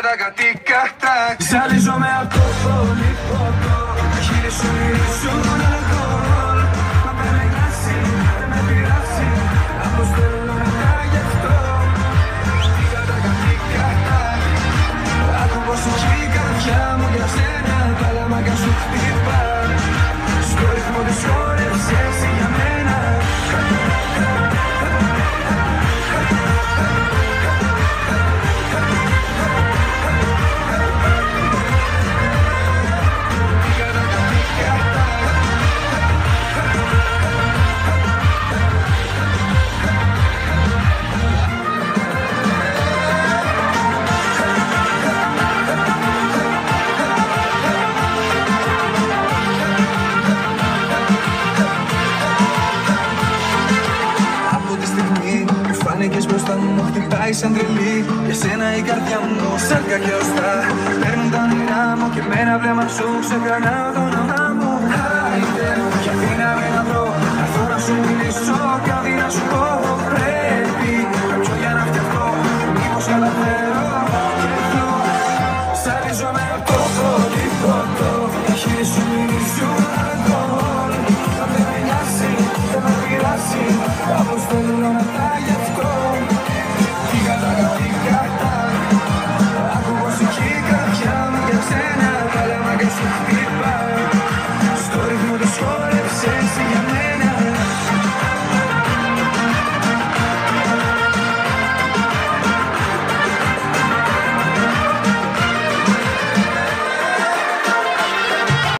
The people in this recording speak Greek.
κάτι κατάκ. Ζαλίζομαι από το πολύ ποτό. Χείλη σου μυρίζουν αλκοόλ. Μα με νοιάζει, δεν με πειράζει. Αποστέλνω μετά γι' αυτό. Κάτι κατάκ. Άκου πως έχει η καρδιά μου για σένα. Τα λαμάκια σου χτυπά. Στο ρυθμό της χόρευσες για μένα. Μπροστά μου χτυπάει σαν τρελή. Για σένα η καρδιά μου σαν κακιωστά. Παίρνουν τα όνειρά μου και μένα βλέμμα σου. Ξεπερνάω το όνομά μου. Άιντε, κι αφήναμε να βρω. Έρθω να σου μιλήσω κι ό,τι να σου πω. Πρέπει κάποιο για να φτιαχτώ. Μήπως καταφέρω και αυτό. Ζαλίζομαι από το πολύ ποτό. Τα χείλη σου μυρίζουν αλκοόλ. Αν δεν με νοιάζει, δεν με πειράζει. Αποστέλνω να τα